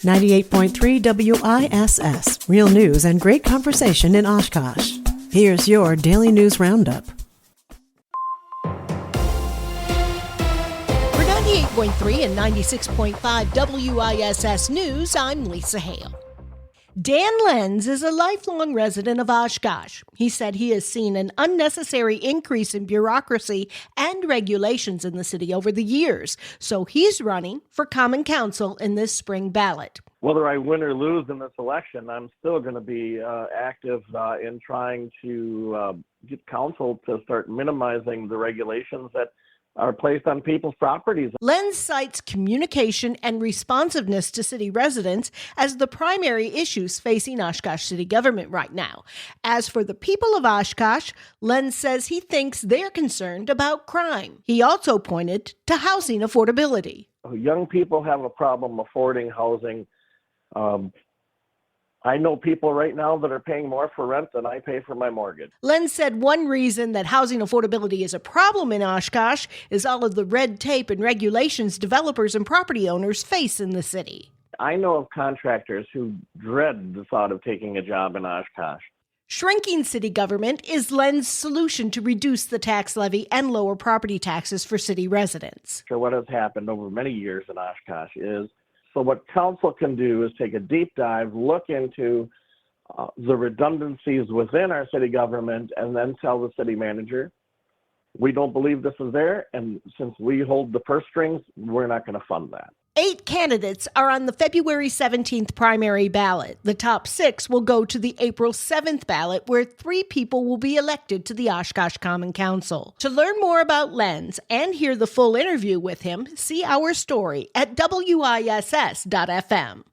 98.3 WISS. Real news and great conversation in Oshkosh. Here's your Daily News Roundup. For 98.3 and 96.5 WISS News, I'm Lisa Hale. Dan Lenz is a lifelong resident of Oshkosh. He said he has seen an unnecessary increase in bureaucracy and regulations in the city over the years, so he's running for Common Council in this spring ballot. Whether I win or lose in this election, I'm still going to be active in trying to get council to start minimizing the regulations that are placed on people's properties. Lenz cites communication and responsiveness to city residents as the primary issues facing Oshkosh city government right now. As for the people of Oshkosh, Lenz says he thinks they're concerned about crime. He also pointed to housing affordability. Young people have a problem affording housing. I know people right now that are paying more for rent than I pay for my mortgage. Lenz said one reason that housing affordability is a problem in Oshkosh is all of the red tape and regulations developers and property owners face in the city. I know of contractors who dread the thought of taking a job in Oshkosh. Shrinking city government is Lenz's solution to reduce the tax levy and lower property taxes for city residents. So what has happened over many years in Oshkosh is, so what council can do is take a deep dive, look into the redundancies within our city government, and then tell the city manager, we don't believe this is there, and since we hold the purse strings, we're not going to fund that. 8 candidates are on the February 17th primary ballot. The top 6 will go to the April 7th ballot, where 3 people will be elected to the Oshkosh Common Council. To learn more about Lenz and hear the full interview with him, see our story at WISS.FM.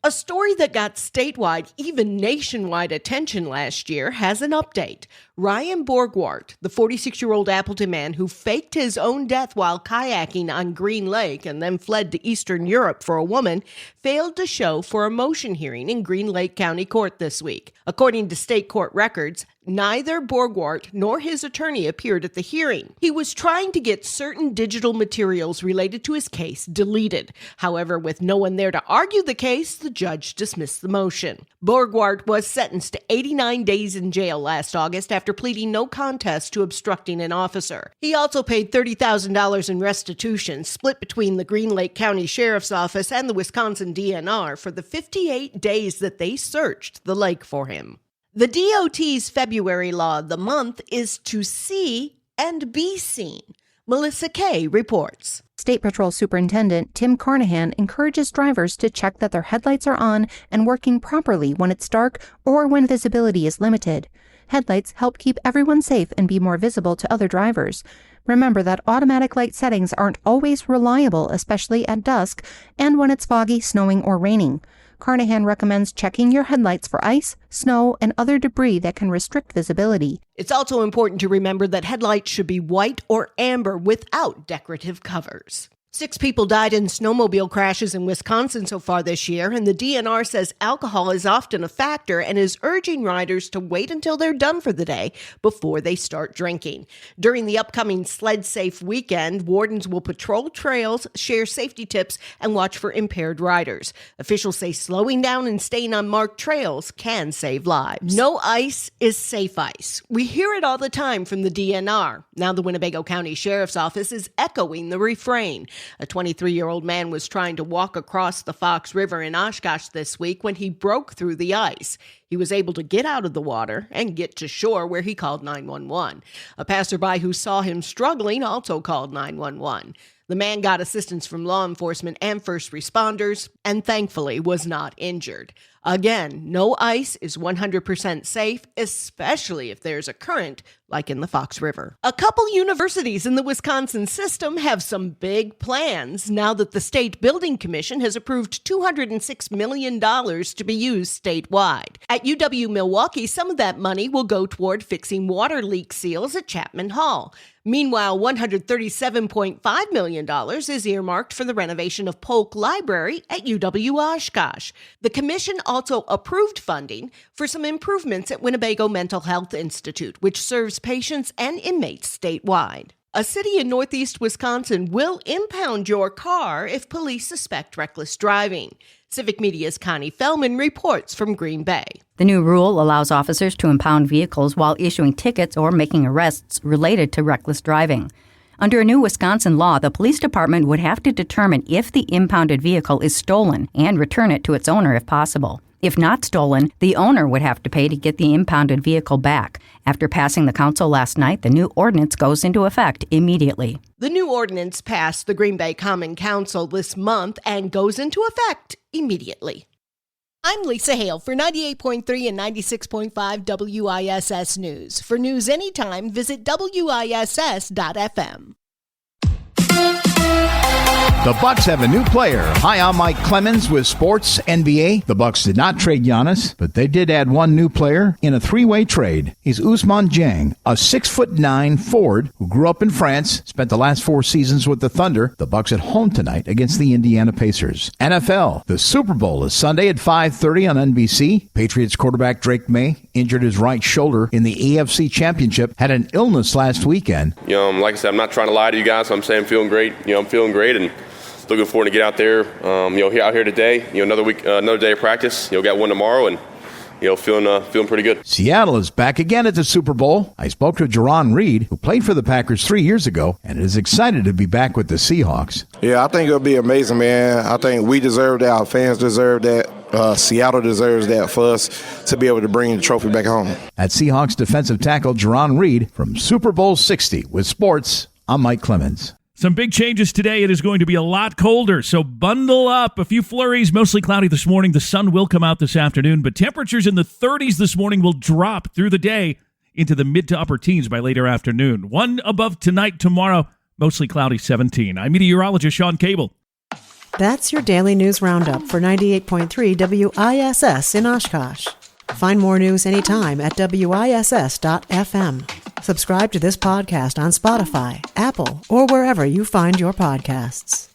A story that got statewide, even nationwide attention last year has an update. Ryan Borgwart, the 46-year-old Appleton man who faked his own death while kayaking on Green Lake and then fled to Eastern Europe for a woman, failed to show for a motion hearing in Green Lake County Court this week. According to state court records, neither Borgwart nor his attorney appeared at the hearing. He was trying to get certain digital materials related to his case deleted. However, with no one there to argue the case, the judge dismissed the motion. Borgwart was sentenced to 89 days in jail last August after pleading no contest to obstructing an officer. He also paid $30,000 in restitution, split between the Green Lake County Sheriff's Office and the Wisconsin DNR for the 58 days that they searched the lake for him. The DOT's February law of the month is to see and be seen. Melissa Kay reports. State Patrol Superintendent Tim Carnahan encourages drivers to check that their headlights are on and working properly when it's dark or when visibility is limited. Headlights help keep everyone safe and be more visible to other drivers. Remember that automatic light settings aren't always reliable, especially at dusk and when it's foggy, snowing, or raining. Carnahan recommends checking your headlights for ice, snow, and other debris that can restrict visibility. It's also important to remember that headlights should be white or amber without decorative covers. 6 people died in snowmobile crashes in Wisconsin so far this year, and the DNR says alcohol is often a factor and is urging riders to wait until they're done for the day before they start drinking. During the upcoming Sled Safe weekend, wardens will patrol trails, share safety tips, and watch for impaired riders. Officials say slowing down and staying on marked trails can save lives. No ice is safe ice. We hear it all the time from the DNR. Now the Winnebago County Sheriff's Office is echoing the refrain. A 23-year-old man was trying to walk across the Fox River in Oshkosh this week when he broke through the ice. He was able to get out of the water and get to shore, where he called 911. A passerby who saw him struggling also called 911. The man got assistance from law enforcement and first responders and thankfully was not injured. Again, no ice is 100% safe, especially if there's a current like in the Fox River. A couple universities in the Wisconsin system have some big plans now that the State Building Commission has approved $206 million to be used statewide. At UW-Milwaukee, some of that money will go toward fixing water leak seals at Chapman Hall. Meanwhile, $137.5 million is earmarked for the renovation of Polk Library at UW-Oshkosh. The commission also approved funding for some improvements at Winnebago Mental Health Institute, which serves patients and inmates statewide. A city in northeast Wisconsin will impound your car if police suspect reckless driving. Civic Media's Connie Fellman reports from Green Bay. The new rule allows officers to impound vehicles while issuing tickets or making arrests related to reckless driving. Under a new Wisconsin law, the police department would have to determine if the impounded vehicle is stolen and return it to its owner if possible. If not stolen, the owner would have to pay to get the impounded vehicle back. After passing the council last night, the new ordinance goes into effect immediately. The new ordinance passed the Green Bay Common Council this month and goes into effect immediately. I'm Lisa Hale for 98.3 and 96.5 WISS News. For news anytime, visit WISS.FM. The Bucks have a new player. Hi, I'm Mike Clemens with Sports NBA. The Bucks did not trade Giannis, but they did add one new player in a three-way trade. He's Ousmane Dieng, a 6'9" forward who grew up in France, spent the last 4 seasons with the Thunder. The Bucks at home tonight against the Indiana Pacers. NFL, the Super Bowl is Sunday at 5:30 on NBC. Patriots quarterback Drake May injured his right shoulder in the AFC Championship, had an illness last weekend. Like I said, I'm not trying to lie to you guys. So I'm saying I'm feeling great. I'm feeling great and looking forward to get out there. Out here today. Another week, another day of practice. Got one tomorrow, and feeling pretty good. Seattle is back again at the Super Bowl. I spoke to Jerron Reed, who played for the Packers 3 years ago, and is excited to be back with the Seahawks. Yeah, I think it'll be amazing, man. I think we deserve that. Our fans deserve that. Seattle deserves that for us to be able to bring the trophy back home. At Seahawks defensive tackle Jerron Reed from Super Bowl 60 with Sports, I'm Mike Clemens. Some big changes today. It is going to be a lot colder, so bundle up. A few flurries, mostly cloudy this morning. The sun will come out this afternoon, but temperatures in the 30s this morning will drop through the day into the mid to upper teens by later afternoon. One above tonight, tomorrow, mostly cloudy 17. I'm meteorologist Sean Cable. That's your daily news roundup for 98.3 WISS in Oshkosh. Find more news anytime at WISS.FM. Subscribe to this podcast on Spotify, Apple, or wherever you find your podcasts.